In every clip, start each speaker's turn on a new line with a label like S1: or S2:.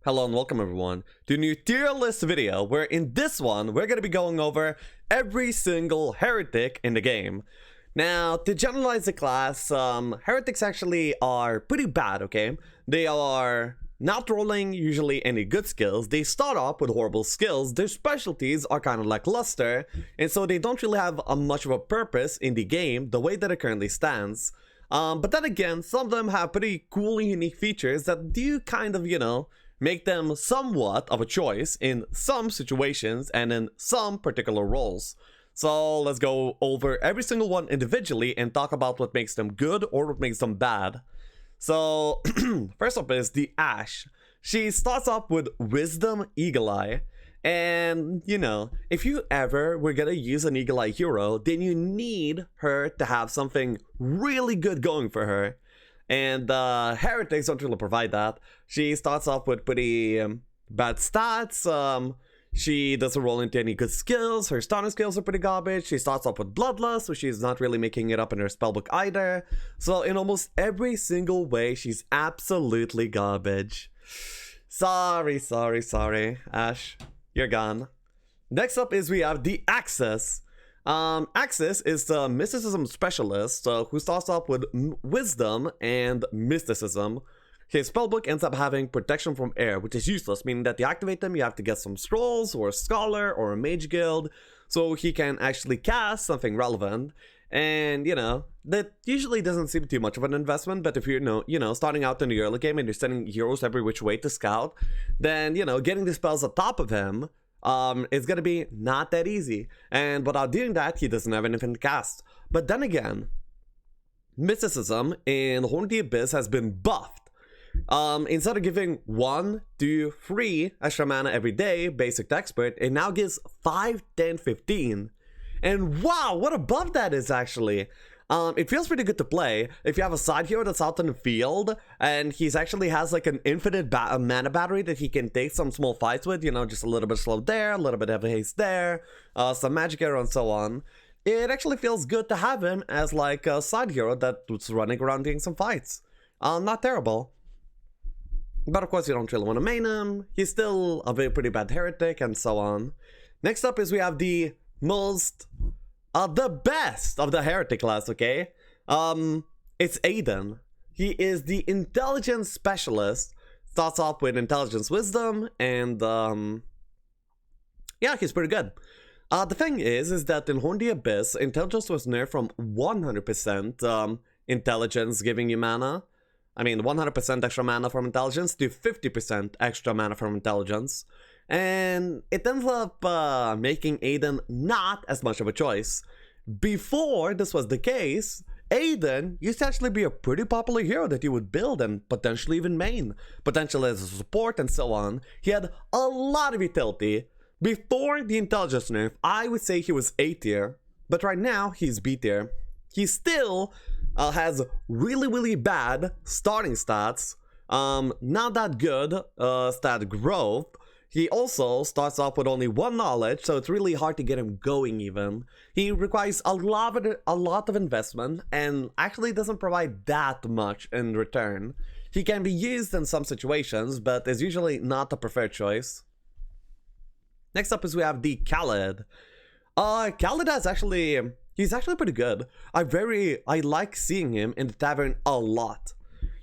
S1: Hello and welcome everyone to a new tier list video where in this one we're going to be going over every single heretic in the game. Now, to generalize the class, heretics actually are pretty bad, okay? They are not rolling usually any good skills. They start off with horrible skills. Their specialties are kind of lackluster, and so they don't really have much of a purpose in the game the way that it currently stands. But then again, some of them have pretty cool and unique features that do kind of, make them somewhat of a choice in some situations and in some particular roles. So let's go over every single one individually and talk about what makes them good or what makes them bad. So first up is the Ash. She starts off with Wisdom Eagle Eye. And, if you ever were gonna use an Eagle Eye hero, then you need her to have something really good going for her. And Heretics don't really provide that. She starts off with pretty bad stats. She doesn't roll into any good skills. Her stunner skills are pretty garbage. She starts off with Bloodlust, so she's not really making it up in her spellbook either. So in almost every single way, she's absolutely garbage. Sorry, Ash. You're gone. Next up is we have the Axis. Axis is the mysticism specialist who starts off with wisdom and mysticism. His spellbook ends up having protection from air, which is useless, meaning that to activate them you have to get some scrolls or a scholar or a mage guild so he can actually cast something relevant. And that usually doesn't seem too much of an investment, but if you're starting out in the early game and you're sending heroes every which way to scout, then getting the spells on top of him it's gonna be not that easy, and without doing that he doesn't have anything to cast. But then again, mysticism in Horn of the Abyss has been buffed. Instead of giving 1, 2, 3 extra mana every day, basic to expert, it now gives 5, 10, 15. And wow, what a buff that is actually. It feels pretty good to play if you have a side hero that's out in the field and he's actually has like an infinite mana battery that he can take some small fights with, just a little bit slow there, a little bit of haste there, some magic arrow and so on. It actually feels good to have him as like a side hero that's running around doing some fights. Not terrible. But of course you don't really want to main him. He's still a pretty bad heretic and so on. Next up is we have the best of the heretic class, okay? It's Aidan. He is the intelligence specialist. Starts off with intelligence wisdom, and yeah, he's pretty good. The thing is that in Horn of the Abyss, intelligence was nerfed from 100% intelligence giving you mana. 100% extra mana from intelligence to 50% extra mana from intelligence. And it ends up making Aidan not as much of a choice. Before this was the case, Aidan used to actually be a pretty popular hero that you would build and potentially even main, potentially as a support and so on. He had a lot of utility. Before the intelligence nerf, I would say he was A tier, but right now he's B tier. He still has really bad starting stats, not that good stat growth. He also starts off with only 1 knowledge, so it's really hard to get him going even. He requires a lot of investment and actually doesn't provide that much in return. He can be used in some situations, but is usually not the preferred choice. Next up is we have the Khaled. Khaled he's actually pretty good. I like seeing him in the tavern a lot.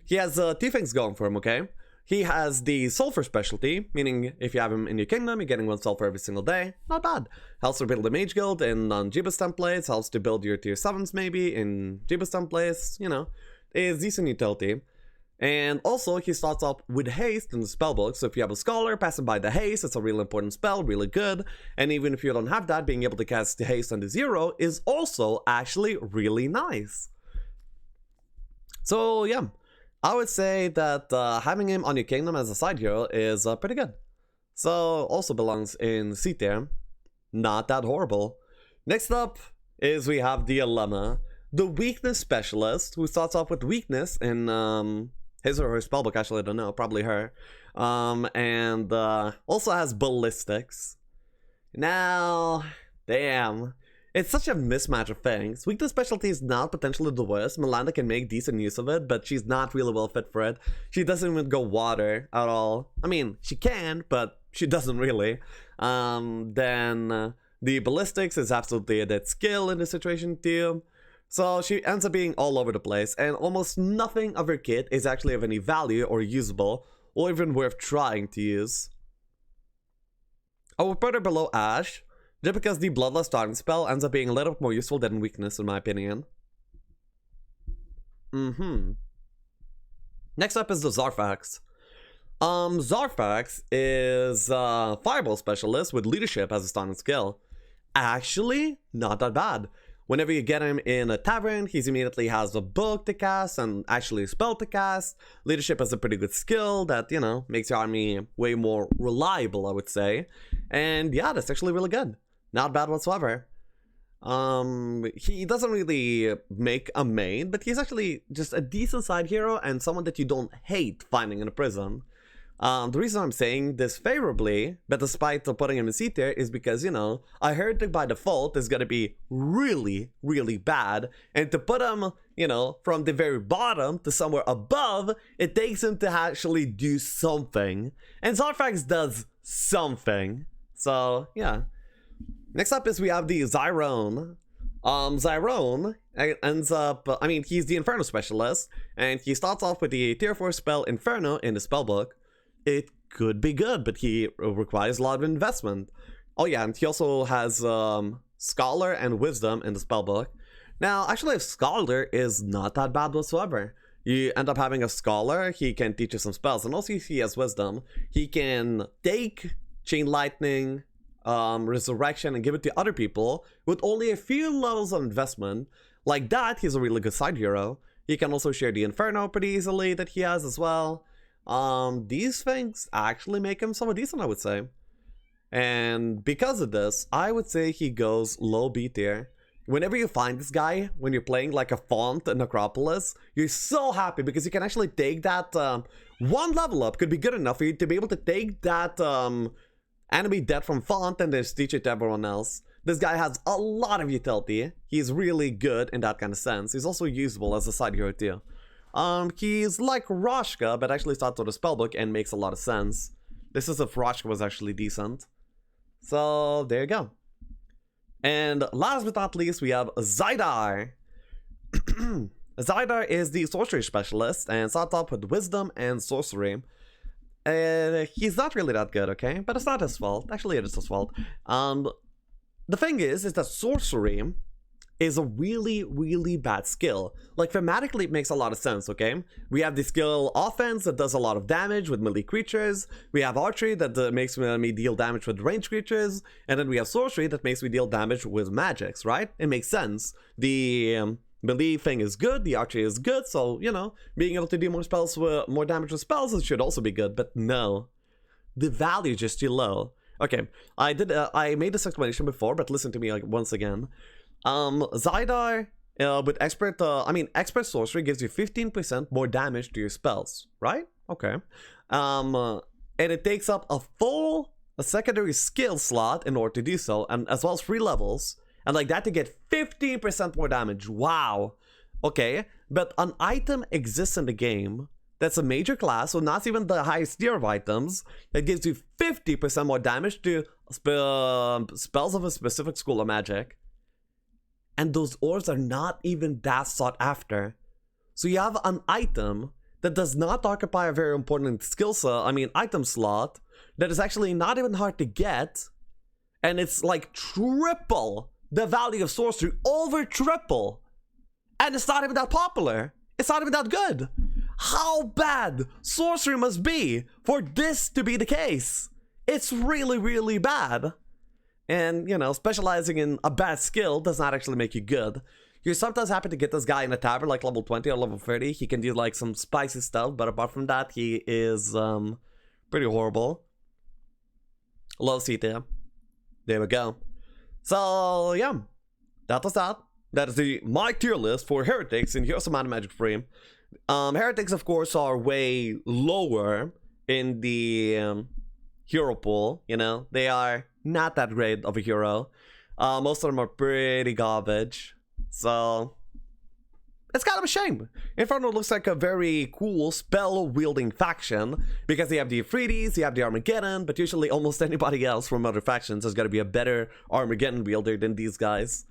S1: He has 2 things going for him, okay? He has the sulfur specialty, meaning if you have him in your kingdom, you're getting 1 sulfur every single day. Not bad. Helps to build a mage guild in non-Jeebus templates, helps to build your tier 7s maybe in Jeebus templates, is decent utility. And also, he starts off with haste in the spellbook, so if you have a scholar, passing by the haste, it's a really important spell, really good. And even if you don't have that, being able to cast the haste on the 0 is also actually really nice. So yeah, I would say that having him on your kingdom as a side hero is pretty good. So also belongs in C tier. Not that horrible. Next up is we have the Alama, the weakness specialist, who starts off with weakness in his or her spellbook, actually I don't know, probably her. And also has ballistics. Now, damn. It's such a mismatch of things. Weakness specialty is not potentially the worst. Melanda can make decent use of it, but she's not really well fit for it. She doesn't even go water at all. I mean, she can, but she doesn't really. Then the ballistics is absolutely a dead skill in this situation too. So she ends up being all over the place, and almost nothing of her kit is actually of any value or usable, or even worth trying to use. I will put her below Ash, just because the Bloodlust starting spell ends up being a little bit more useful than weakness in my opinion. Next up is the Zarfax. Zarfax is a Fireball Specialist with Leadership as a starting skill. Actually, not that bad. Whenever you get him in a tavern, he immediately has a book to cast and actually a spell to cast. Leadership is a pretty good skill that, you know, makes your army way more reliable, I would say. And yeah, that's actually really good. Not bad whatsoever. He doesn't really make a main, but he's actually just a decent side hero and someone that you don't hate finding in a prison. The reason I'm saying this favorably, but despite putting him in C tier, is because, you know, a Heretic by default is gonna be really, really bad, and to put him, you know, from the very bottom to somewhere above, it takes him to actually do something, and Zarfax does something. So, yeah. Next up is we have the Xyron. Xyron ends up, I mean, he's the Inferno Specialist, and he starts off with the tier 4 spell Inferno in the spellbook. It could be good, but he requires a lot of investment. Oh yeah, and he also has Scholar and Wisdom in the spellbook. Now, actually, Scholar is not that bad whatsoever. You end up having a Scholar, he can teach you some spells, and also if he has Wisdom, he can take Chain Lightning, Resurrection, and give it to other people with only a few levels of investment. Like that, he's a really good side hero. He can also share the Inferno pretty easily that he has as well. These things actually make him somewhat decent, I would say. And because of this, I would say he goes low B tier. Whenever you find this guy, when you're playing like a Font in Necropolis, you're so happy because you can actually take that, one level up could be good enough for you to be able to take that, enemy dead from Font and just teach it to everyone else. This guy has a lot of utility. He's really good in that kind of sense. He's also usable as a side hero too. He's like Roshka, but actually starts with a spellbook and makes a lot of sense. This is if Roshka was actually decent. So, there you go. And last but not least, we have Zydar. Zydar is the Sorcery Specialist and starts off with Wisdom and Sorcery. He's not really that good, okay? But it's not his fault. Actually, it is his fault. The thing is that Sorcery is a really, really bad skill. Like, thematically, it makes a lot of sense, okay? We have the skill Offense that does a lot of damage with melee creatures. We have Archery that makes me deal damage with ranged creatures. And then we have Sorcery that makes me deal damage with magics, right? It makes sense. The melee thing is good, the Archery is good, so, you know, being able to do more spells with more damage with spells, it should also be good. But no. The value is just too low. Okay, I made this explanation before, but listen to me like once again. Zydar, with expert sorcery gives you 15% more damage to your spells, right? Okay. And it takes up a secondary skill slot in order to do so, and as well as 3 levels, and like that to get 15% more damage. Wow. Okay, but an item exists in the game that's a major class, so not even the highest tier of items, that gives you 50% more damage to spells of a specific school of magic. And those ores are not even that sought after. So you have an item that does not occupy a very important item slot, that is actually not even hard to get, and it's like triple the value of sorcery, over triple, and it's not even that popular. It's not even that good. How bad sorcery must be for this to be the case? It's really, really bad. And, you know, specializing in a bad skill does not actually make you good. You're sometimes happy to get this guy in a tavern like level 20 or level 30. He can do like some spicy stuff, but apart from that, he is pretty horrible. Low C tier. There we go. So, yeah. That was that. That is my tier list for Heretics in Heroes of Might and Magic 3. Heretics, of course, are way lower in the hero pool, you know. They are not that great of a hero. Most of them are pretty garbage. So it's kind of a shame. Inferno looks like a very cool spell-wielding faction because they have the Euphrates, they have the Armageddon, but usually almost anybody else from other factions is going to be a better Armageddon wielder than these guys.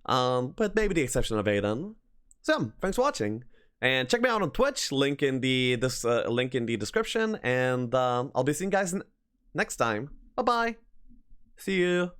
S1: But maybe the exception of Aidan. So, thanks for watching. And check me out on Twitch, link in the description, and I'll be seeing you guys next time. Bye-bye. See you.